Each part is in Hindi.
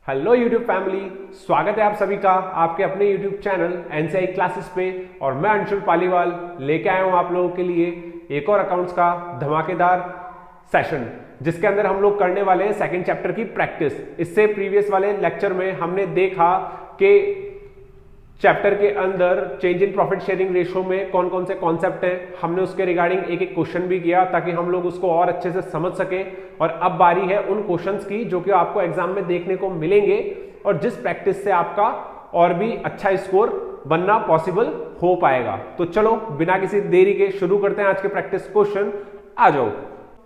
हेलो यूट्यूब फैमिली, स्वागत है आप सभी का आपके अपने यूट्यूब चैनल एनसीआई क्लासेस पे। और मैं अंशुल पालीवाल लेके आया हूं आप लोगों के लिए एक और अकाउंट्स का धमाकेदार सेशन, जिसके अंदर हम लोग करने वाले हैं सेकंड चैप्टर की प्रैक्टिस। इससे प्रीवियस वाले लेक्चर में हमने देखा कि चैप्टर के अंदर change in profit sharing ratio में कौन कौन से कॉन्सेप्ट हैं, हमने उसके रिगार्डिंग एक एक क्वेश्चन भी किया ताकि हम लोग उसको और अच्छे से समझ सकें। और अब बारी है उन क्वेश्चंस की जो कि आपको एग्जाम में देखने को मिलेंगे और जिस प्रैक्टिस से आपका और भी अच्छा स्कोर बनना पॉसिबल हो पाएगा। तो चलो बिना किसी देरी के शुरू करते हैं आज के प्रैक्टिस क्वेश्चन। आ जाओ,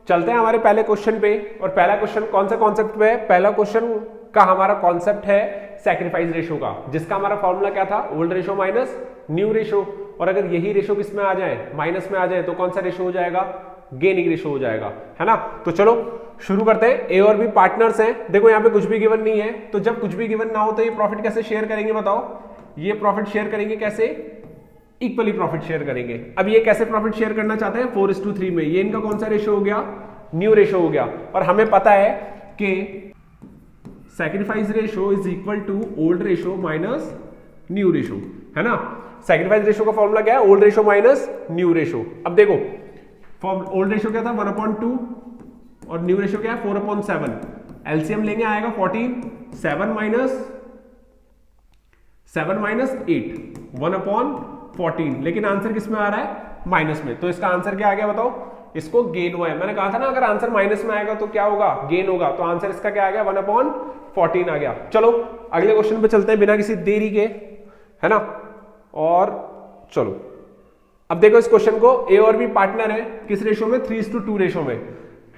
चलते हैं हमारे पहले क्वेश्चन पे। और पहला क्वेश्चन कौन सा कॉन्सेप्ट पे है? पहला क्वेश्चन का हमारा कॉन्सेप्ट है सैक्रिफाइस रेशो का, जिसका हमारा फॉर्मूला क्या था? Old ratio minus new ratio. और अगर यही रेशो किस में आ जाए? माइनस में आ जाए, तो कौन सा रेशो हो जाएगा? गेनिंग रेशो हो जाएगा, है ना। तो चलो शुरू करते हैं। ए और बी पार्टनर्स हैं। देखो यहाँ पे कुछ भी गिवन नहीं है, तो जब कुछ भी गिवन ना हो तो ये प्रॉफिट कैसे शेयर करेंगे बताओ? ये प्रॉफिट शेयर करेंगे कैसे? इक्वली प्रॉफिट शेयर करेंगे। अब ये कैसे प्रॉफिट शेयर करना चाहते हैं? 4:3 में। ये इनका कौन सा रेशो हो गया? न्यू रेशो हो गया। और हमें पता है कि sacrifice ratio is equal to old ratio minus new ratio, है ना। सैक्रिफाइस रेशो का फॉर्मूला क्या है? Old ratio minus new ratio. अब देखो ओल्ड रेशो क्या था? 1/2 और न्यू रेशो क्या है? 4/7। एलसीएम लेंगे, आएगा 14। 7 माइनस 8 1/14। लेकिन आंसर किस में आ रहा है? माइनस में। तो इसका आंसर क्या आ गया बताओ? इसको गेन हुआ है। मैंने कहा था ना अगर आंसर माइनस में आएगा तो क्या होगा? गेन होगा। तो आंसर इसका क्या आ गया? 1/14 आ गया। चलो अगले क्वेश्चन पे चलते हैं बिना किसी देरी के, है ना। और चलो अब देखो इस क्वेश्चन को, ए और बी पार्टनर है किस रेशो में? 3:2 रेशो में,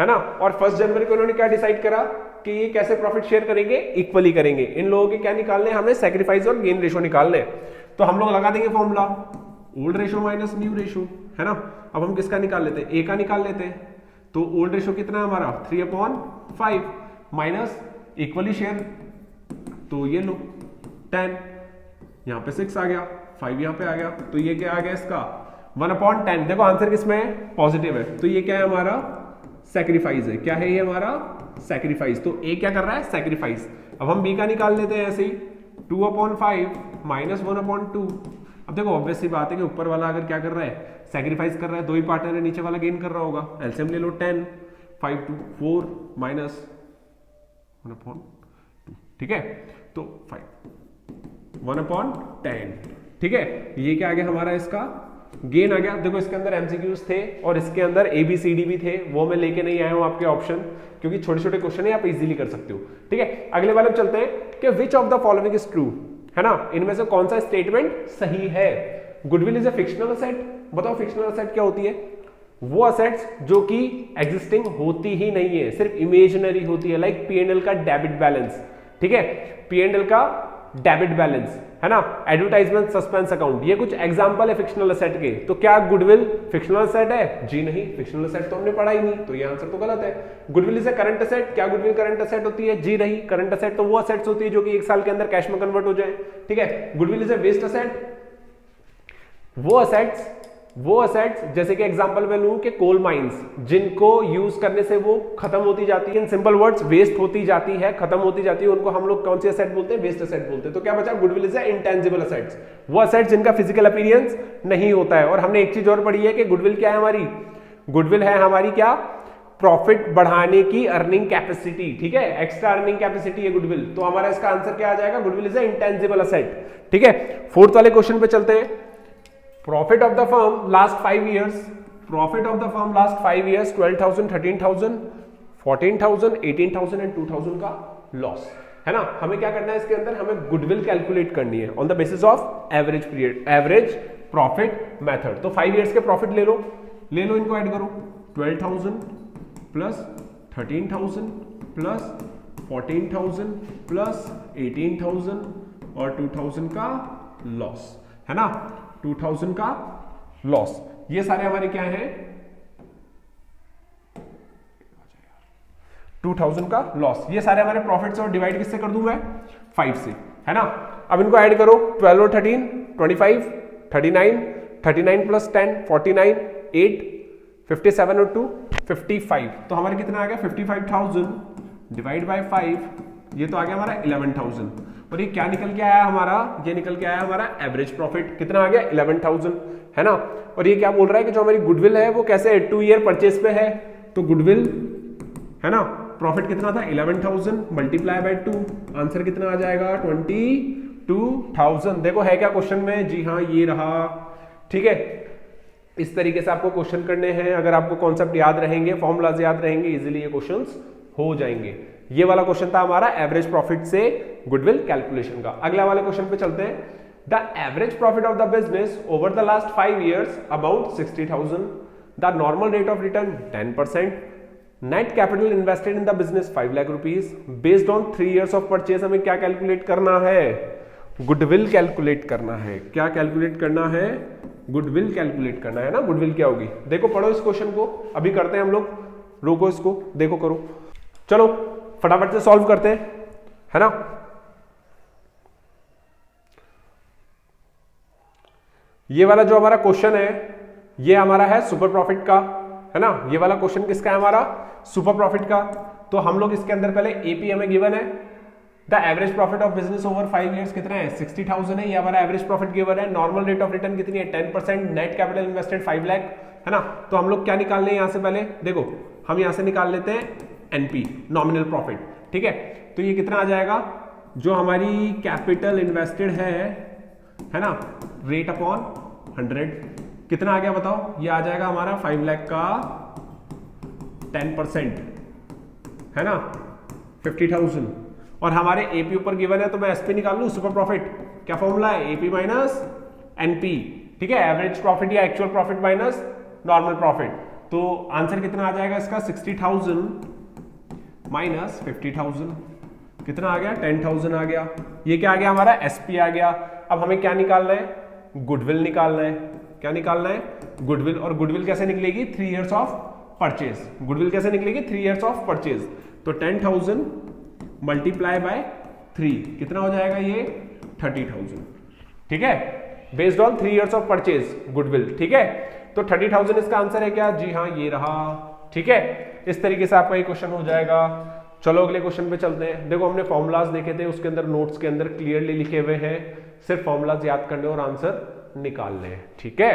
है ना। और 1 जनवरी को उन्होंने क्या डिसाइड करा कि ये कैसे प्रॉफिट शेयर करेंगे? इक्वली करेंगे। इन लोगों के क्या निकालने? हमें सैक्रिफाइस और गेन रेशो निकालने। तो हम लोग लगा देंगे formula old ratio minus new ratio, है ना। अब हम किसका निकाल लेते हैं? ए का निकाल लेते हैं। तो ओल्ड रेशो कितना है हमारा? 3/5 माइनस इक्वली शेयर, तो ये लो 10, यहां पे 6 आ गया, 5 यहां पे आ गया, तो ये क्या आ गया इसका? 1/10। देखो आंसर किसमें है? पॉजिटिव है। तो ये क्या है हमारा? सैक्रिफाइस है। क्या है ये हमारा? सैक्रिफाइस। तो ए क्या कर रहा है? सैक्रिफाइस। अब हम बी का निकाल लेते हैं ऐसे ही, 2/5 माइनस 1/2। अब देखो ऑब्वियस सी बात है कि ऊपर वाला अगर क्या कर रहा है? सैक्रिफाइस कर रहा है, दो ही पार्टनर है, नीचे वाला गेन कर रहा होगा। एलसीएम ले लो 10, 5 2 4 माइनस 1/2, ठीक है। तो 5 1/10, ठीक है। ये क्या आ गया हमारा? इसका गेन आ गया। देखो इसके अंदर एमसीक्यूज थे और इसके अंदर एबीसीडी भी थे, वो मैं लेके नहीं आया हूं आपके ऑप्शन, क्योंकि छोटे छोटे क्वेश्चन है आप इजीली कर सकते हो, ठीक है। अगले वाले चलते हैं कि which of the following is true, है ना। इनमें से कौन सा स्टेटमेंट सही है? Goodwill is a fictional asset. बताओ फिक्शनल असेट क्या होती है? वो असेट्स जो कि एग्जिस्टिंग होती ही नहीं है, सिर्फ इमेजिनरी होती है। लाइक पीएनएल का डेबिट बैलेंस, ठीक है। पीएनएल का डेबिट बैलेंस, है ना। एडवर्टाइजमेंट सस्पेंस अकाउंट, ये कुछ एग्जांपल है फिक्शनल असेट के। तो क्या गुडविल फिक्शनल असेट है? जी नहीं, फिक्शनल असेट तो हमने पढ़ा ही नहीं, तो ये आंसर तो गलत है। Goodwill is a current asset. क्या गुडविल करंट असेट होती है? जी नहीं, करंट असेट तो वो असेट्स होती है जो कि 1 साल के अंदर कैश में कन्वर्ट हो जाए, ठीक है। Goodwill is a waste asset. वो असेट्स जैसे कि एग्जांपल मैं लूं कि कोल माइंस, जिनको यूज करने से वो खत्म होती जाती है, इन सिंपल वर्ड्स वेस्ट होती जाती है, खत्म होती जाती है, उनको हम लोग कौन सी असेट बोलते हैं? वेस्ट असेट बोलते हैं। तो क्या बचा? गुडविल इज इंटेंजिबल असेट्स, वो असेट्स जिनका फिजिकल अपीयरेंस नहीं होता है। और हमने एक चीज और पढ़ी है कि गुडविल क्या है हमारी? गुडविल है हमारी क्या? प्रॉफिट बढ़ाने की अर्निंग कैपेसिटी, ठीक है। एक्स्ट्रा अर्निंग कैपेसिटी है गुडविल। तो हमारा इसका आंसर क्या आ जाएगा? गुडविल इज इंटेंजिबल असेट, ठीक है। फोर्थ वाले क्वेश्चन पे चलते हैं। Profit of the firm last 5 years, profit of the firm last 5 years 12,000, 13,000, 14,000, 18,000 and 2,000 का लॉस, है ना। हमें क्या करना है इसके अंदर? हमें गुडविल कैलकुलेट करनी है on the basis of average period, average profit method. तो 5 ईयर्स के प्रॉफिट ले लो, इनको ऐड करो। 12,000 प्लस 13,000 प्लस 14,000 प्लस 18,000 और 2,000 का लॉस, है ना। 2,000 का लॉस, ये सारे हमारे क्या हैं? 2,000 का लॉस, ये सारे हमारे प्रॉफिट से। और डिवाइड किससे कर दूं मैं? 5 से, है ना। अब इनको ऐड करो, 12 और 13 25, 39, 39 प्लस 10 49, 8 57 और 2 55। तो हमारे कितना आ गया? 55,000 डिवाइड बाय 5 ये तो आ गया हमारा 11,000। और ये क्या निकल के आया हमारा, ये निकल के आया हमारा एवरेज प्रॉफिट, कितना आ गया 11,000, है ना। और ये क्या बोल रहा है कि जो हमारी गुडविल है वो कैसे 2 ईयर परचेज पे है, तो गुडविल है ना, प्रॉफिट कितना था 11,000 मल्टीप्लाई बाय 2, आंसर कितना आ जाएगा 22,000। देखो है क्या क्वेश्चन में, जी हाँ ये रहा, ठीक है। इस तरीके से आपको क्वेश्चन करने हैं, अगर आपको कॉन्सेप्ट याद रहेंगे, फॉर्मूलाज याद रहेंगे, इजीली ये क्वेश्चंस हो जाएंगे। ये वाला क्वेश्चन था हमारा एवरेज प्रॉफिट से गुडविल कैलकुलेशन का। अगला वाले क्वेश्चन पे चलते हैं। The average profit of the business over the last 5 years about 60,000, the normal rate of return 10%, net capital invested in the business 5 lakh rupees, based on 3 years of purchase. हमें क्या कैलकुलेट करना है, गुडविल कैलकुलेट करना है। क्या कैलकुलेट करना है, गुडविल कैलकुलेट करना है ना। गुडविल क्या होगी, देखो पढ़ो इस क्वेश्चन को, अभी करते हैं हम लोग, रोको इसको, देखो करो, चलो फटाफट से सॉल्व करते हैं, है ना। ये वाला जो हमारा क्वेश्चन है ये हमारा है सुपर प्रॉफिट का, है ना। ये वाला क्वेश्चन किसका है, हमारा सुपर प्रॉफिट का। तो हम लोग इसके अंदर पहले एपी हमें गिवन है, the average profit of business over 5 years कितना है 60,000 है, ये हमारा एवरेज प्रॉफिट गिवन है। नॉर्मल रेट ऑफ रिटर्न कितनी है 10%, नेट कैपिटल इन्वेस्टेड 5 लाख, है ना। तो हम लोग क्या निकाल लें यहां से, पहले देखो हम यहां से निकाल लेते हैं एनपी, नॉमिनल प्रॉफिट, ठीक है। तो ये कितना आ जाएगा, जो हमारी कैपिटल इन्वेस्टेड है ना, रेट अपॉन 100 कितना आ गया बताओ, ये आ जाएगा हमारा 5 लाख का 10%, है ना 50,000। और हमारे एपी ऊपर गिवन है तो मैं एसपी निकाल लूं, सुपर प्रॉफिट क्या फॉर्मूला है, एपी माइनस एनपी, ठीक है। एवरेज प्रॉफिट या actual profit minus normal profit. तो आंसर कितना आ जाएगा इसका 60,000 माइनस 50,000, कितना आ गया 10,000 आ गया। ये क्या आ गया हमारा एसपी आ गया। अब हमें क्या निकालना है, गुडविल निकालना है। क्या निकालना है, गुडविल। और गुडविल कैसे निकलेगी 3 years ऑफ परचेज, गुडविल कैसे निकलेगी 3 years ऑफ परचेज। तो 10,000 मल्टीप्लाई बाय 3 कितना हो जाएगा ये 30,000, ठीक है, based on 3 years of purchase goodwill, ठीक है। तो 30,000 इसका आंसर है क्या, जी हाँ ये रहा, ठीक है। इस तरीके से आपका ये क्वेश्चन हो जाएगा। चलो अगले क्वेश्चन पे चलते हैं। देखो हमने फॉर्मूलाज देखे थे, उसके अंदर नोट्स के अंदर क्लियरली लिखे हुए हैं, सिर्फ फॉर्मूलाज याद करने और आंसर निकालने, ठीक है।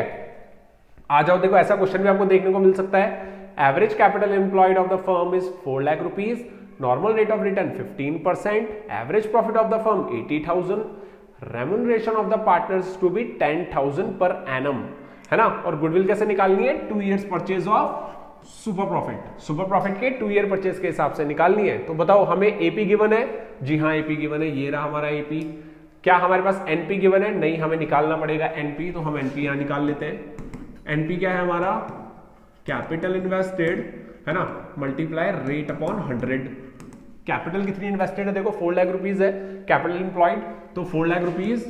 आ जाओ, देखो ऐसा क्वेश्चन भी आपको देखने को मिल सकता है। Average capital employed of the firm is 4 lakh rupees, normal rate of return 15%, average profit of the firm 80,000, remuneration of the partners to be 10,000 per annum, है ना। और गुडविल कैसे निकालनी है, 2 years purchase of super profit, super profit के 2 year परचेज के हिसाब से निकालनी है। तो बताओ हमें एपी गिवन है, जी हाँ एपी गिवन है, ये रहा हमारा एपी। क्या हमारे पास एनपी गिवन है, नहीं, हमें निकालना पड़ेगा एनपी, तो हम एनपी यहां निकाल लेते हैं। एनपी क्या है हमारा, कैपिटल इन्वेस्टेड, है ना, मल्टीप्लाई रेट अपॉन 100। कैपिटल कितनी इन्वेस्टेड है, देखो 4 लाख रुपीज है, कैपिटल एम्प्लॉयड तो 4 लाख रुपीज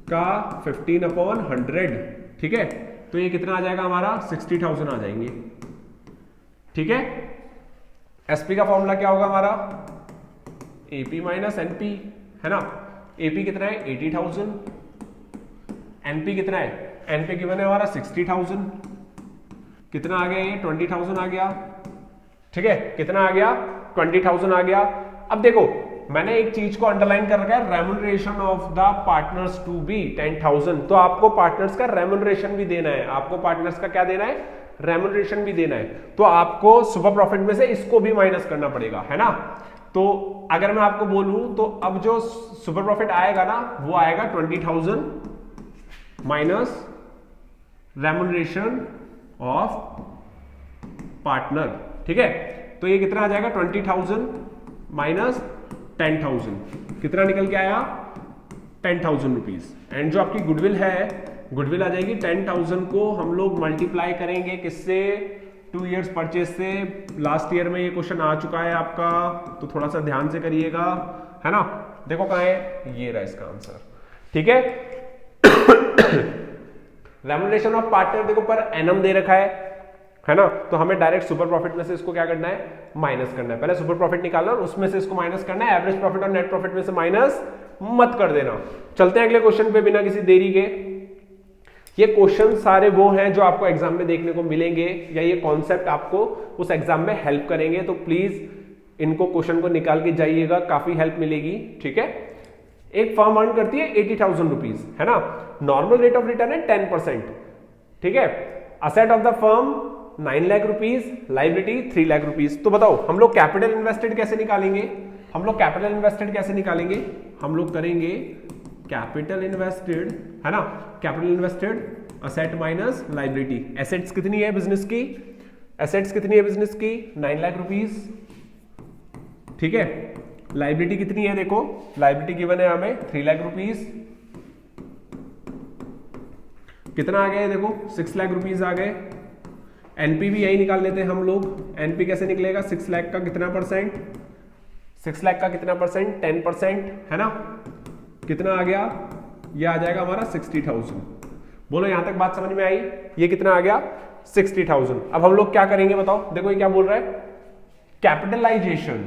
का 15 अपॉन 100, ठीक है। तो ये कितना आ जाएगा हमारा 60,000 आ जाएंगे, ठीक है। एसपी का फॉर्मूला क्या होगा हमारा, एपी माइनस एनपी, है ना। एपी कितना है 80,000, एनपी कितना है, एनपी गिवन है हमारा 60,000, कितना आ गया ये 20,000 आ गया, ठीक है। कितना आ गया 20,000 आ गया। अब देखो मैंने एक चीज को अंडरलाइन कर रखा है, remuneration of the partners to be 10,000। तो आपको पार्टनर्स का रेम्यूनरेशन भी देना है, आपको पार्टनर्स का क्या देना है, रेम्यूनरेशन भी देना है। तो आपको सुपर प्रॉफिट में से इसको भी माइनस करना पड़ेगा, है ना। तो अगर मैं आपको बोलूं तो अब जो सुपर प्रॉफिट आएगा ना वो आएगा 20,000 माइनस रेम्यूनरेशन ऑफ पार्टनर, ठीक है। तो ये कितना आ जाएगा 20,000 माइनस 10,000, कितना निकल के आया 10,000 रुपीज। एंड जो आपकी गुडविल है, गुडविल आ जाएगी 10,000 को हम लोग मल्टीप्लाई करेंगे किससे, 2 years परचेज से। लास्ट ईयर में ये क्वेश्चन आ चुका है आपका, तो थोड़ा सा ध्यान से करिएगा, है ना। देखो कहां है, ये रहा इसका आंसर, ठीक है। रेम्यूनरेशन ऑफ पार्टनर देखो पर एनम दे रखा है ना। तो हमें डायरेक्ट सुपर प्रॉफिट में से इसको क्या करना है, माइनस करना है। पहले सुपर प्रॉफिट निकालना और उसमें से इसको माइनस करना है। एवरेज प्रॉफिट और नेट प्रॉफिट में से माइनस मत कर देना। चलते हैं अगले क्वेश्चन पे बिना किसी देरी के। ये क्वेश्चन सारे वो हैं जो आपको एग्जाम में देखने को मिलेंगे, या ये कॉन्सेप्ट आपको उस एग्जाम में हेल्प करेंगे। तो प्लीज इनको क्वेश्चन को निकाल के जाइएगा, काफी हेल्प मिलेगी, ठीक है। एक फर्म अर्न करती है 80,000 रुपीज, है ना, नॉर्मल रेट ऑफ रिटर्न है 10%, ठीक है। Asset of the firm 9 lakh rupees, liability 3 lakh rupees. तो बताओ हम लोग कैपिटल इन्वेस्टेड कैसे निकालेंगे? हम लोग कैपिटल इन्वेस्टेड कैसे निकालेंगे? हम लोग करेंगे कैपिटल इन्वेस्टेड, है ना, capital invested asset minus liability. Assets कितनी है बिजनेस की? एसेट्स कितनी है बिजनेस की? 9 लाख रुपीज, ठीक है। लाइबिलिटी कितनी है? देखो लाइबिलिटी गिवन है हमें 3 लाख रुपीज। कितना आ गया? देखो 6 लाख रुपीज आ गए। एनपी भी यही निकाल लेते हैं हम लोग। एनपी कैसे निकलेगा? 6 लाख का कितना परसेंट? 6 लाख का कितना परसेंट? 10%, है ना। कितना आ गया? ये आ जाएगा हमारा 60,000। बोलो यहां तक बात समझ में आई? ये कितना आ गया? 60,000। अब हम लोग क्या करेंगे बताओ? देखो ये क्या बोल रहा है, capitalisation,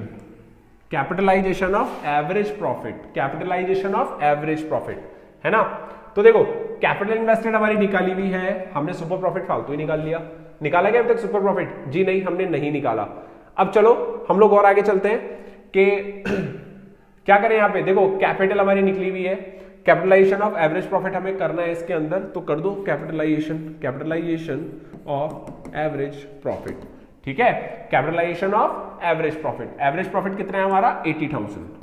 capitalisation of average profit, capitalisation of average profit, है ना। तो देखो कैपिटल इन्वेस्टेड हमारी निकाली हुई है, हमने सुपर प्रॉफिट फालतू ही निकाल लिया। निकाला क्या अभी तक सुपर प्रॉफिट? जी नहीं, हमने नहीं निकाला। अब चलो हम लोग और आगे चलते हैं कि क्या करें यहाँ पे। देखो कैपिटल हमारी निकली हुई है, कैपिटलाइजेशन ऑफ एवरेज प्रॉफिट हमें करना है इसके अंदर, तो कर दो capitalisation, capitalisation of average profit, ठीक है। Capitalisation of average profit, average profit कितना है हमारा? 80,000।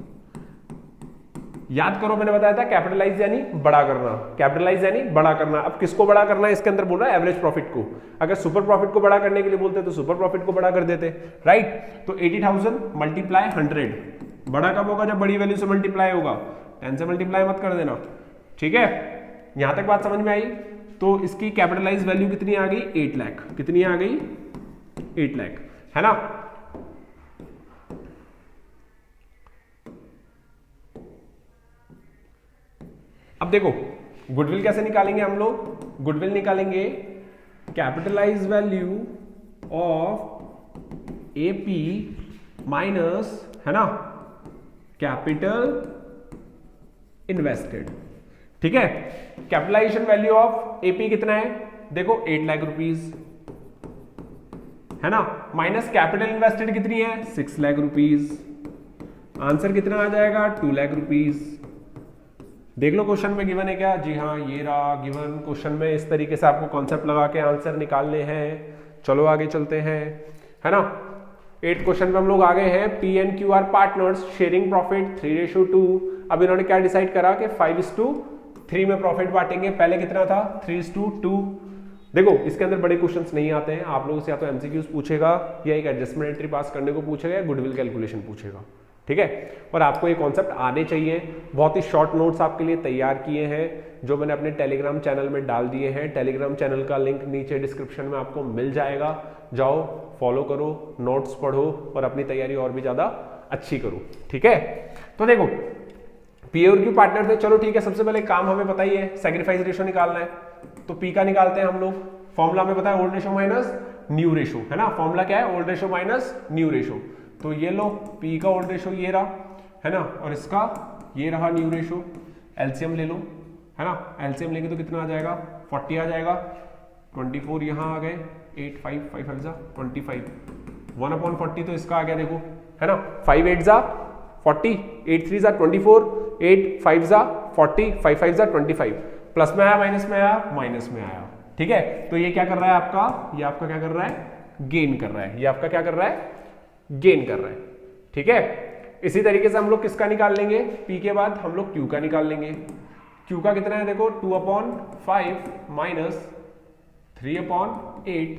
याद करो मैंने बताया था कैपिटलाइज यानी बड़ा करना, कैपिटलाइज यानी बड़ा करना। अब किसको बड़ा करना है? इसके अंदर बोल रहा है एवरेज प्रॉफिट को। अगर सुपर प्रॉफिट को बड़ा करने के लिए बोलते तो सुपर प्रॉफिट को बड़ा कर देते, राइट। तो 80,000 मल्टीप्लाई 100, बड़ा कब होगा? जब बड़ी वैल्यू से मल्टीप्लाई होगा, 10 से मल्टीप्लाई मत कर देना, ठीक है। यहां तक बात समझ में आई? तो इसकी कैपिटलाइज वैल्यू कितनी आ गई? 8 लाख। कितनी आ गई? 8 लाख, है ना। अब देखो गुडविल कैसे निकालेंगे हम लोग? गुडविल निकालेंगे capitalise value of AP minus, है ना, कैपिटल इन्वेस्टेड, ठीक है। कैपिटलाइजेशन वैल्यू ऑफ एपी कितना है? देखो 8 लाख रुपीज, है ना, माइनस कैपिटल इन्वेस्टेड कितनी है? 6 लाख रुपीज। आंसर कितना आ जाएगा? 2 लाख रुपीज। देख लो क्वेश्चन में गिवन है क्या? जी हाँ, ये रहा गिवन। क्वेश्चन में इस तरीके से आपको कॉन्सेप्ट लगा के आंसर निकालने हैं। चलो आगे चलते हैं, है ना। 8 क्वेश्चन में हम लोग आ गए हैं। P and Q R partners, sharing profit 3:2। अब इन्होंने क्या डिसाइड करा कि 5:3 में प्रॉफिट बांटेंगे। पहले कितना था? 3:2। देखो इसके अंदर बड़े क्वेश्चंस नहीं आते हैं आप लोगों से, या तो एमसीक्यूज पूछेगा या एक एडजस्टमेंट एंट्री पास करने को पूछेगा या गुडविल कैलकुलेशन पूछेगा, ठीक है। और आपको ये कॉन्सेप्ट आने चाहिए। बहुत ही शॉर्ट नोट्स आपके लिए तैयार किए हैं जो मैंने अपने टेलीग्राम चैनल में डाल दिए हैं। टेलीग्राम चैनल का लिंक नीचे डिस्क्रिप्शन में आपको मिल जाएगा, जाओ फॉलो करो, नोट्स पढ़ो और अपनी तैयारी और भी ज्यादा अच्छी करो, ठीक है। तो देखो पी और क्यू पार्टनर थे, चलो ठीक है। सबसे पहले काम हमें पता ही है, सैक्रिफाइस रेशो निकालना है, तो पी का निकालते हैं हम लोग। फॉर्मूला हमें पता है old ratio minus new ratio, है ना। फॉर्मूला क्या है? Old ratio minus new ratio. तो ये लो पी का ओल्ड रेशो ये रहा, है ना, और इसका ये रहा न्यू रेशो। एलसीएम ले लो, है ना। एलसीएम लेंगे तो कितना आ जाएगा? 40 आ जाएगा। 24 यहाँ आ गए, 8 5 5 5 जा 25, 1/40 तो इसका आ गया, देखो, है ना। 5 8 जा 40, 8 3 जा 24, 8 5 जा 40, 5 5 जा 25। प्लस में आया, माइनस में आया, माइनस में आया, ठीक है। तो ये क्या कर रहा है आपका? ये आपका क्या कर रहा है? गेन कर रहा है। ये आपका क्या कर रहा है? गेन कर रहा है, ठीक है। इसी तरीके से हम लोग किसका निकाल लेंगे? पी के बाद हम लोग क्यू का निकाल लेंगे। क्यू का कितना है? देखो 2/5 माइनस 3/8।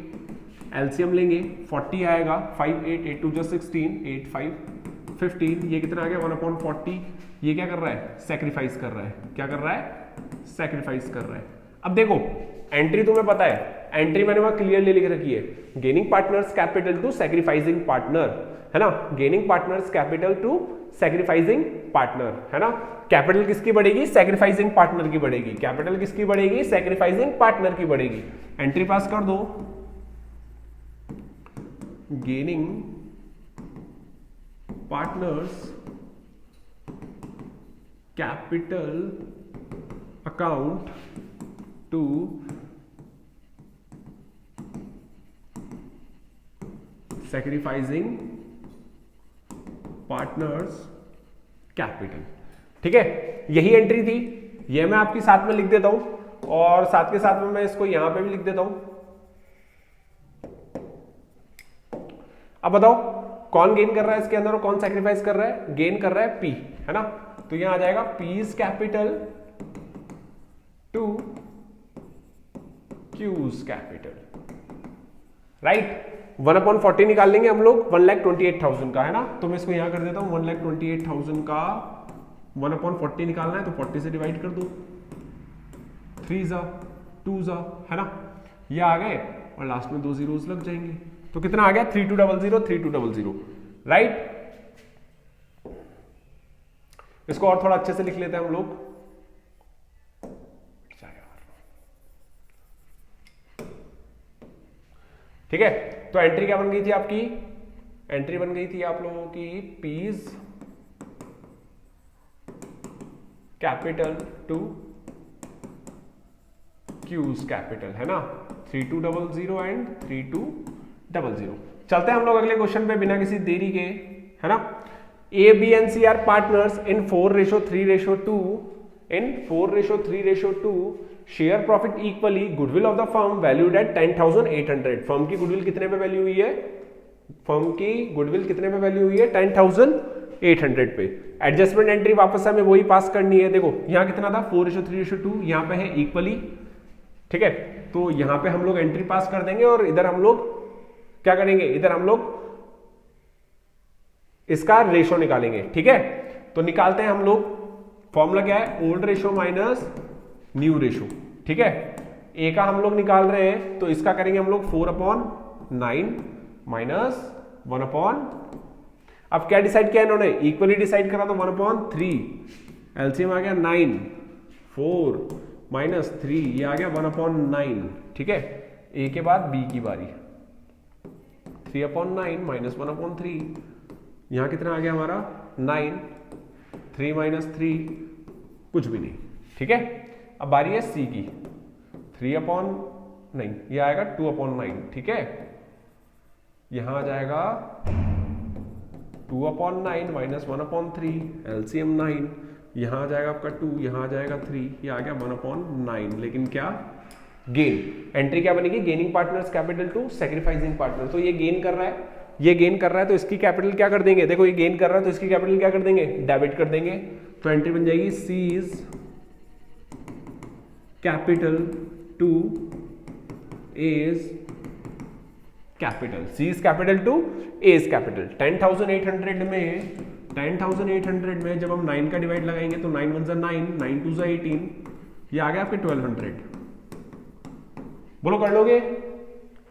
एलसीएम लेंगे, 40 आएगा। 5 8 8 2 जो 16, 8 5 15। ये कितना आ गया? 1/40। ये क्या कर रहा है? सैक्रिफाइस कर रहा है। क्या कर रहा है? सैक्रिफाइस कर रहा है। अब देखो एंट्री तुम्हें पता है, एंट्री मैंने वहां क्लियरली लिख रखी है, gaining partners capital to sacrificing partner, है ना। Gaining partners capital to sacrificing partner, है ना। कैपिटल किसकी बढ़ेगी? सैक्रिफाइसिंग पार्टनर की बढ़ेगी। कैपिटल किसकी बढ़ेगी? सैक्रिफाइसिंग पार्टनर की बढ़ेगी। एंट्री पास कर दो, gaining partners capital account to sacrificing partners capital. ठीक है, यही एंट्री थी, ये मैं आपकी साथ में लिख देता हूं और साथ के साथ में मैं इसको यहां पे भी लिख देता हूं। अब बताओ कौन गेन कर रहा है इसके अंदर और कौन सैक्रिफाइस कर रहा है? गेन कर रहा है पी, है ना। तो यहां आ जाएगा P's capital to Q's capital, right. 1/40 निकाल लेंगे हम लोग 1,28,000 का, है ना। तो मैं इसको यहां कर देता हूं 1,28,000 का 1/40 निकालना है तो 40 से डिवाइड कर दो, 3 जा 2 जा, है ना। ये आ गए और लास्ट में 2 जीरोस लग जाएंगे, तो कितना आ गया 3200 3200, राइट। इसको और थोड़ा अच्छे से लिख लेते हैं हम लोग। ठीक है, तो एंट्री क्या बन गई थी आपकी? एंट्री बन गई थी आप लोगों की P's capital to Q's capital, है ना। 3200 एंड 3200। चलते हैं हम लोग अगले क्वेश्चन पे बिना किसी देरी के, है ना। A B and C are partners in 4:3:2 in 4:3:2 share profit equally, goodwill of the firm valued at 10,800। Firm की गुडविल कितने पे वैल्यू हुई है? फर्म की गुडविल कितने पे वैल्यू हुई है? 10,800 पे। एडजस्टमेंट एंट्री वापस हमें वही पास करनी है। देखो यहां कितना था 4:3:2, यहां पे है इक्वली, ठीक है। तो यहां पे हम लोग एंट्री पास कर देंगे और इधर हम लोग क्या करेंगे? इधर हम लोग इसका रेशो निकालेंगे, ठीक है। तो निकालते हैं हम लोग, फॉर्मूला क्या है? Old ratio minus new ratio, ठीक है। ए का हम लोग निकाल रहे हैं तो इसका करेंगे हम लोग 4/9 माइनस 1/, अब क्या डिसाइड किया इन्होंने? इक्वली डिसाइड करा तो 1/3, एलसीएम आ गया 9, 4 माइनस 3, ये आ गया 1/9, ठीक है। ए के बाद बी की बारी, 3/9 माइनस 1/3, यहां कितना आ गया हमारा 9, 3 माइनस 3 कुछ भी नहीं, ठीक है। अब बारी है सी की, 3/नहीं, ये आएगा 2/9, ठीक है। यहां आ जाएगा 2/9 माइनस 1/3, एलसीएम 9, यहां आ जाएगा आपका 2, यहां आ जाएगा 3, ये आ गया 1/9। लेकिन क्या गेन? एंट्री क्या बनेगी? Gaining partners capital to sacrificing partner. तो ये गेन कर रहा है, ये गेन कर रहा है तो इसकी कैपिटल क्या कर देंगे? देखो ये गेन कर रहा है तो इसकी कैपिटल क्या कर देंगे? डेबिट कर देंगे। तो एंट्री बन जाएगी C is capital to A's capital, C is capital to A's capital. 10,800 में जब हम 9 का डिवाइड लगाएंगे तो 9 1 9, 9 2 18, ये आ गया आपके 1200। बोलो कर लोगे?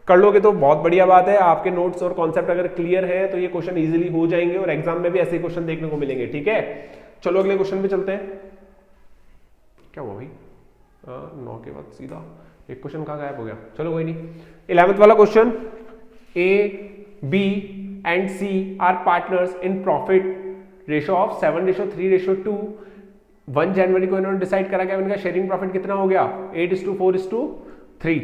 कर लोगे तो बहुत बढ़िया बात है। आपके नोट्स और कॉन्सेप्ट अगर क्लियर है तो ये क्वेश्चन इजीली हो जाएंगे और एग्जाम में भी ऐसे क्वेश्चन देखने को मिलेंगे, ठीक है। चलो अगले क्वेश्चन पे चलते हैं। क्या हुआ भाई? 9 के बाद सीधा एक क्वेश्चन कहाँ गायब हो गया? चलो कोई नहीं। 11th वाला question, A B and C are partners in profit ratio of 7:3:2। 1 जनवरी को इन्होंने डिसाइड करा कि इनका शेयरिंग प्रॉफिट कितना हो गया? 8:4:3।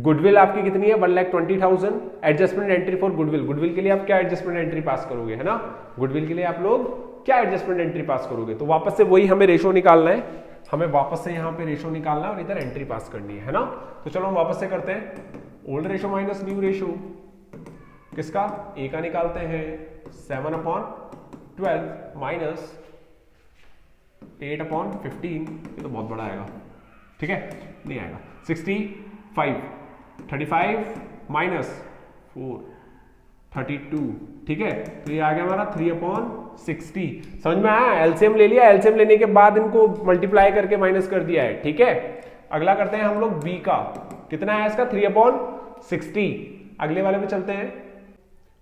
गुडविल आपकी कितनी है? 1,20,000। Adjustment entry for goodwill, goodwill के लिए आप क्या एडजस्टमेंट एंट्री पास करोगे, है ना। गुडविल के लिए आप लोग क्या एडजस्टमेंट एंट्री पास करोगे? तो वापस से वही हमें रेशो निकालना है, हमें वापस से यहाँ पे रेशो निकालना है और इधर एंट्री पास करनी है ना। तो चलो हम वापस से करते हैं। Old ratio minus new ratio किसका? ए का निकालते हैं 7/12 माइनस 8/15, ये तो बहुत बड़ा आएगा, ठीक है, नहीं आएगा। 65, 35 माइनस 4 32, ठीक है। तो ये आ गया हमारा 3/60। समझ में आया? एलसीएम ले लिया, एलसीएम लेने के बाद इनको मल्टीप्लाई करके माइनस कर दिया है, ठीक है। अगला करते हैं हम लोग बी का, कितना है इसका? 3/60। अगले वाले पे चलते हैं।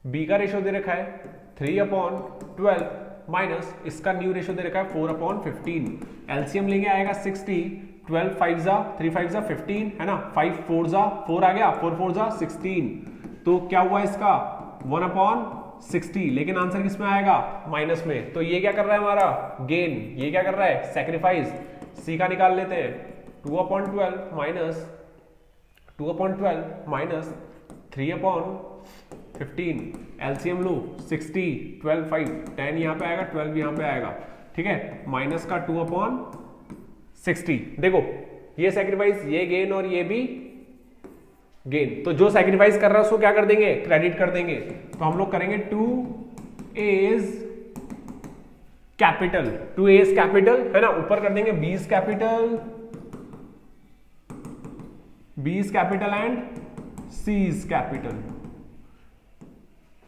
बी का रेशो दे रखा है 3/12 माइनस इसका न्यू रेशो दे रखा है 4/15। एलसीएम लेंगे आएगा 60, 12 5 जा 3 5 जा 15, है ना। 5 4 जा 4 आ गया, 4 4 जा 16। तो क्या हुआ इसका? 1/60। लेकिन आंसर किस में आएगा? माइनस में। तो ये क्या कर रहा है हमारा? गेन। ये क्या कर रहा है? सैक्रिफाइस। सी का निकाल लेते हैं 2/12 माइनस 2/12 माइनस 3/15 15, एलसीएम लो 60, 12 5, 10 यहाँ पे आएगा, 12 यहाँ पे आएगा, ठीक है, माइनस का 2/60। देखो ये सैक्रिफाइस, ये गेन और ये भी गेन, तो जो सैक्रिफाइस कर रहा है उसको क्या कर देंगे, क्रेडिट कर देंगे। तो हम लोग करेंगे 2A's कैपिटल, 2A's कैपिटल है ना, ऊपर कर देंगे B's capital, B's capital and C's capital,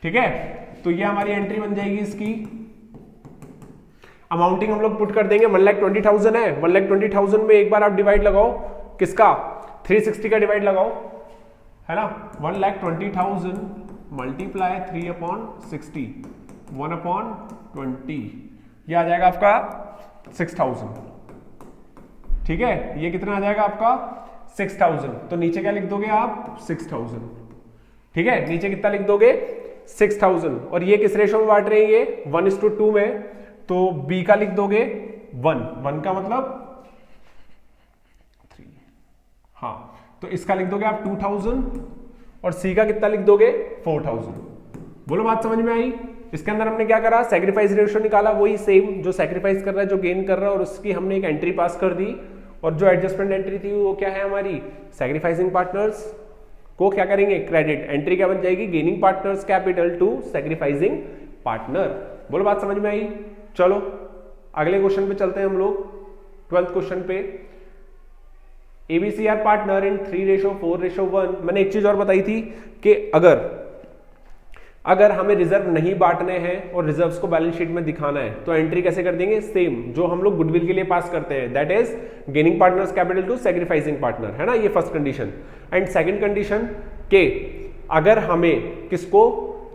ठीक है। तो ये हमारी एंट्री बन जाएगी इसकी। अमाउंटिंग हम लोग पुट कर देंगे, 1,20,000 है, 1,20,000 में एक बार आप डिवाइड लगाओ, किसका, 360 का डिवाइड लगाओ, है ना, 1,20,000 मल्टीप्लाई 3/60, 1/20, ये आ जाएगा आपका 6,000, ठीक है। ये कितना आ जाएगा आपका 6,000, तो नीचे क्या लिख दोगे आप 6,000, ठीक है, नीचे कितना लिख दोगे 6,000। और ये किस रेशो में बांट रहे हैं, ये 1:2 में, तो बी का लिख दोगे 1 का मतलब 3, हाँ, तो इसका लिख दोगे आप 2,000 और सी का कितना लिख दोगे 4,000। बोलो बात समझ में आई। इसके अंदर हमने क्या करा, सैक्रिफाइस रेशियो निकाला, वही सेम जो सैक्रिफाइस कर रहा है, जो गेन कर रहा है, और उसकी हमने एक एंट्री पास कर दी। और जो एडजस्टमेंट एंट्री थी वो क्या है हमारी, सैक्रिफाइसिंग पार्टनर्स को क्या करेंगे, क्रेडिट। एंट्री क्या बन जाएगी, gaining partners capital to sacrificing partner. बोलो बात समझ में आई। चलो अगले क्वेश्चन पे चलते हैं हम लोग, 12th क्वेश्चन पे। ABC are partner in 3:4:1। मैंने एक चीज और बताई थी कि अगर हमें रिजर्व नहीं बांटने हैं और रिजर्व्स को बैलेंस शीट में दिखाना है तो एंट्री कैसे कर देंगे, सेम जो हम लोग गुडविल के लिए पास करते हैं, that is gaining partners capital to sacrificing partner, है ना, ये first condition. And second condition के अगर हमें किसको,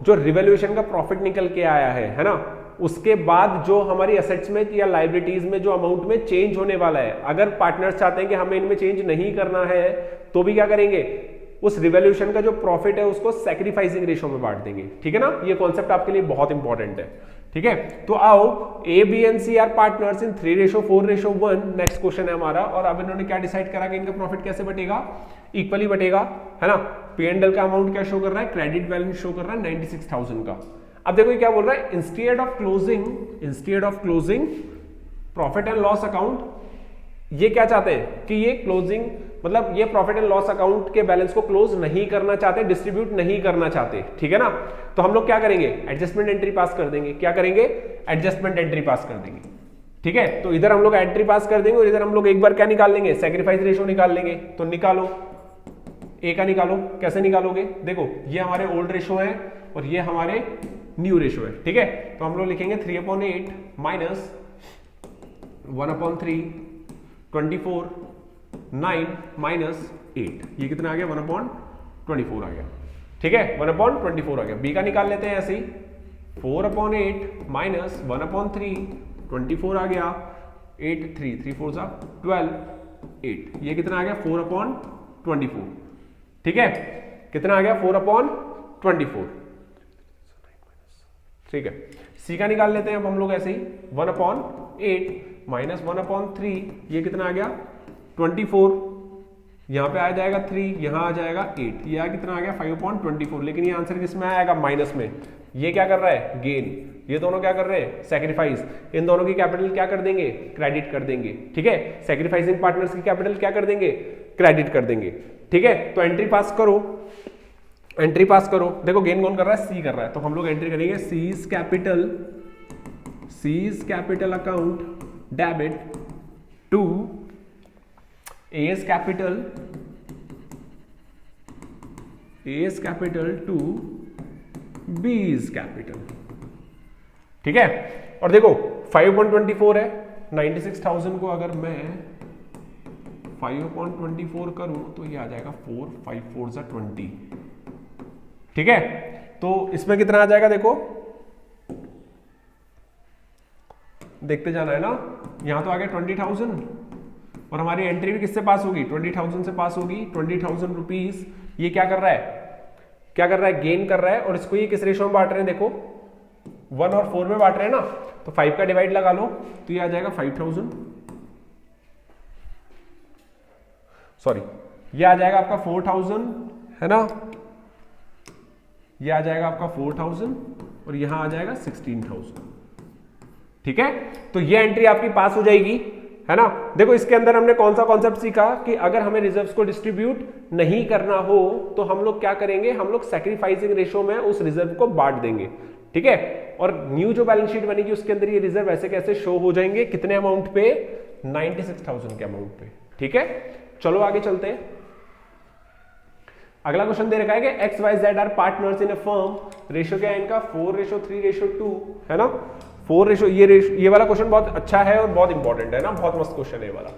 जो रिवैल्यूएशन का प्रॉफिट निकल के आया है ना, उसके बाद जो हमारी असेट्स में या लाइबिलिटीज में जो अमाउंट में चेंज होने वाला है, अगर पार्टनर्स चाहते हैं कि हमें इनमें चेंज नहीं करना है तो भी क्या करेंगे, उस रिवैल्यूएशन का जो प्रॉफिट है उसको सैक्रिफाइसिंग रेशो में बांट देंगे, ठीक है ना। ये कॉन्सेप्ट आपके लिए बहुत इंपॉर्टेंट है, ठीक है। तो आओ, A B and C are partners in 3:4:1। Next question है हमारा, और अब इन्होंने क्या डिसाइड करा कि इनका प्रॉफिट कैसे बटेगा, इक्वली बटेगा, है ना। P&L का अमाउंट क्या शो कर रहा है, क्रेडिट बैलेंस शो कर रहा है 96,000 का। अब देखो ये क्या बोल रहा है, instead of closing profit and loss account, ये क्या चाहते हैं कि ये क्लोजिंग मतलब ये प्रॉफिट एंड लॉस अकाउंट के बैलेंस को क्लोज नहीं करना चाहते, डिस्ट्रीब्यूट नहीं करना चाहते, ठीक है ना। तो हम लोग क्या करेंगे, एडजस्टमेंट एंट्री पास कर देंगे। क्या करेंगे, एडजस्टमेंट एंट्री पास कर देंगे, ठीक है। तो इधर हम लोग एंट्री पास कर देंगे और इधर हम लोग एक बार क्या निकाल लेंगे, सैक्रिफाइस रेशियो निकाल लेंगे। तो निकालो, ए का निकालो। कैसे निकालोगे, देखो ये हमारे ओल्ड रेशियो है और ये हमारे न्यू रेशियो है, ठीक है। तो हम लोग लिखेंगे 3/8 माइनस 1/3, 24, 9 माइनस 8, ये कितना आ गया 1/24 आ गया, ठीक है, 1/24 आ गया। बी का निकाल लेते हैं ऐसे ही, 4/8 माइनस 1/3, 24 आ गया, 8 3 4 12, 8, ये कितना आ गया 4/24, ठीक है, कितना आ गया 4/24, ठीक है। सी का निकाल लेते हैं अब हम लोग ऐसे ही, 1/8 माइनस 1/3, ये कितना आ गया 24, यहां पे आ जाएगा 3, यहां आ जाएगा 8, ये कितना आ गया 5/24। लेकिन ये आंसर किसमें आएगा, माइनस में। ये क्या कर रहा है, गेन। ये दोनों क्या कर रहे हैं, सैक्रिफाइस। इन दोनों की कैपिटल क्या कर देंगे, क्रेडिट कर देंगे, ठीक है। सैक्रिफाइसिंग पार्टनर्स की कैपिटल क्या कर देंगे, क्रेडिट कर देंगे, ठीक है। तो एंट्री पास करो, एंट्री पास करो। देखो गेन कौन कर रहा है, सी कर रहा है, तो हम लोग एंट्री करेंगे C's capital account debit to A's capital to B's capital, ठीक है। और देखो 5/24 है, 96,000 को अगर मैं 5/24 करूं तो ये आ जाएगा 4, 5 4 20, ठीक है। तो इसमें कितना आ जाएगा, देखो देखते जाना है ना। यहां तो आ गया 20,000 और हमारी एंट्री भी किससे पास होगी, 20,000 से पास होगी। 20,000 रुपीज ये क्या कर रहा है, गेन कर रहा है। और इसको ये किस रेशो में बांट रहे हैं, देखो 1 और 4 में बांट रहे हैं ना, तो 5 का डिवाइड लगा लो तो ये आ जाएगा 5,000, सॉरी ये आ जाएगा आपका 4,000, है ना। ये आ जाएगा आपका 4000 और यहां आ जाएगा 16000। ठीक है, तो ये एंट्री आपकी पास हो जाएगी, है ना। देखो इसके अंदर हमने कौन सा कॉन्सेप्ट सीखा कि अगर हमें रिजर्व्स को डिस्ट्रीब्यूट नहीं करना हो तो हम लोग क्या करेंगे, हम लोग सैक्रिफाइसिंग रेशो में उस रिजर्व को बांट देंगे। ठीक है, और न्यू जो बैलेंस शीट बनेगी उसके अंदर ये रिजर्व ऐसे कैसे शो हो जाएंगे, कितने अमाउंट पे, 96,000 के अमाउंट पे। ठीक है, चलो आगे चलते हैं। अगला क्वेश्चन दे रखा है कि X Y Z are partners in a firm, ratio क्या है इनका 4:3:2, है ना। 4 ये वाला क्वेश्चन बहुत अच्छा है और बहुत इंपॉर्टेंट है ना, बहुत मस्त क्वेश्चन है ये वाला।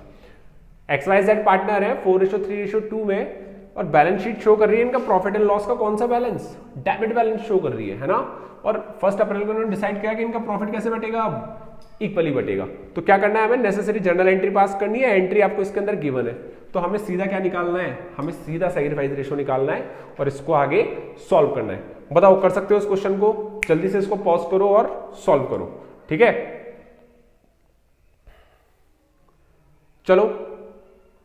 एक्स वाई जेड पार्टनर है 4:3:2 में, और बैलेंस शीट शो कर रही है इनका प्रॉफिट एंड लॉस का कौन सा बैलेंस, डेबिट बैलेंस शो कर रही है ना। और 1 अप्रैल को उन्होंने डिसाइड किया कि इनका प्रॉफिट कैसे बटेगा, अब इक्वली बटेगा। तो क्या करना है, हमें नेसेसरी जर्नल एंट्री पास करनी है। एंट्री आपको इसके अंदर गिवन है, तो हमें सीधा क्या निकालना है, हमें सीधा सैक्रिफाइस रेशो निकालना है और इसको आगे सॉल्व करना है। बताओ, कर सकते हो इस क्वेश्चन को, जल्दी से इसको पॉज करो और सॉल्व करो। ठीक है, चलो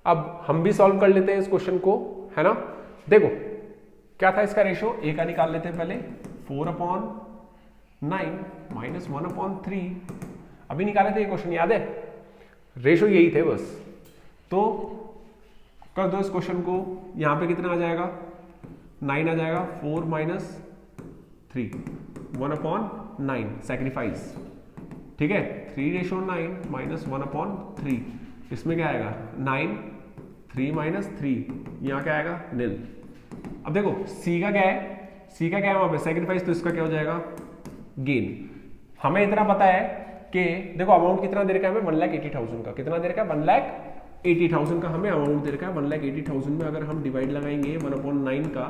अब हम भी सॉल्व कर लेते हैं इस क्वेश्चन को, है ना। देखो क्या था इसका रेशो, ए का निकाल लेते हैं पहले, 4/9 - 1/3। अभी निकाले थे ये क्वेश्चन, याद है, रेशो यही थे बस। तो कर दो इस क्वेश्चन को, यहां पे कितना आ जाएगा, 9 आ जाएगा, 4 - 3 1/9 सैक्रिफाइस। ठीक है, 3:9 - 1/3, इसमें क्या आएगा 9, 3 - 3, यहां क्या आएगा निल। अब देखो सी का क्या है, सी का क्या है वहां पे सैक्रिफाइस, तो इसका क्या हो जाएगा गेन। हमें इतना पता है कि देखो अमाउंट कितना दे रखा है हमें, 1,80,000 का, कितना दे रखा है 1,80,000 का हमें अमाउंट दे रखा है। 1,80,000 में अगर हम डिवाइड लगाएंगे 1/9 का,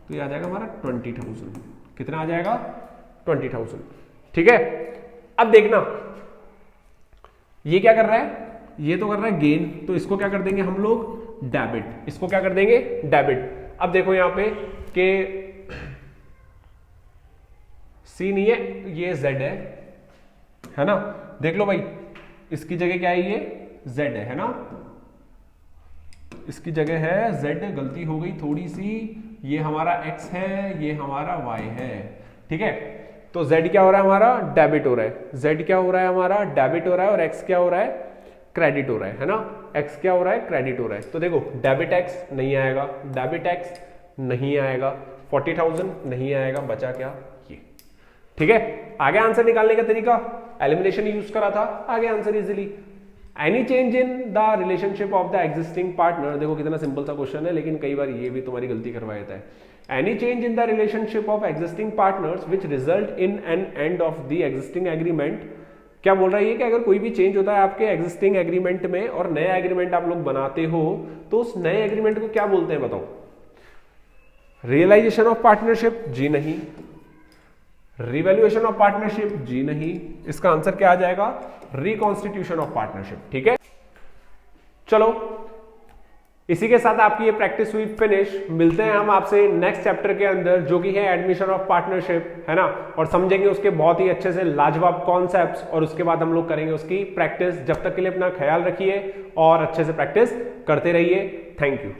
तो ये आ जाएगा हमारा 20,000। कितना आ जाएगा 20,000। ठीक है, अब देखना ये क्या कर रहा है, ये तो कर रहा है गेन, तो इसको क्या कर देंगे हम लोग डेबिट, इसको क्या कर देंगे डेबिट। अब देखो यहां पे कि सी नहीं है, ये जेड है ना। देख लो भाई, इसकी जगह क्या है, ये जेड है ना, इसकी जगह है जेड, गलती हो गई थोड़ी सी, ये हमारा एक्स है, ये हमारा वाई है। ठीक है, तो z क्या हो रहा है हमारा डेबिट हो रहा है, z क्या हो रहा है हमारा डेबिट हो रहा है, और x क्या हो रहा है क्रेडिट हो रहा है ना। x क्या हो रहा है क्रेडिट हो रहा है। तो देखो डेबिट x नहीं आएगा, डेबिट x नहीं आएगा, 40,000 नहीं आएगा, बचा क्या ये। ठीक है, आगे आंसर निकालने का तरीका एलिमिनेशन यूज करा था, आगे answer easily. Any change in the relationship of the existing partner, देखो कितना सिंपल सा क्वेश्चन है, लेकिन कई बार ये भी तुम्हारी गलती करवा देता है। Any change in the relationship of existing partners which result in an end of the existing agreement, क्या बोल रहा है ये कि अगर कोई भी चेंज होता है आपके एग्जिस्टिंग एग्रीमेंट में और नया एग्रीमेंट आप लोग बनाते हो, तो उस नए एग्रीमेंट को क्या बोलते हैं बताओ, रियलाइजेशन ऑफ पार्टनरशिप जी नहीं, रिवैल्यूएशन ऑफ पार्टनरशिप जी नहीं, इसका आंसर क्या आ जाएगा रिकॉन्स्टिट्यूशन ऑफ पार्टनरशिप। ठीक है, चलो इसी के साथ आपकी ये प्रैक्टिस हुई फिनिश। मिलते हैं हम आपसे नेक्स्ट चैप्टर के अंदर, जो कि है एडमिशन ऑफ पार्टनरशिप, है ना, और समझेंगे उसके बहुत ही अच्छे से लाजवाब कॉन्सेप्ट्स, और उसके बाद हम लोग करेंगे उसकी प्रैक्टिस। जब तक के लिए अपना ख्याल रखिए और अच्छे से प्रैक्टिस करते रहिए। Thank you.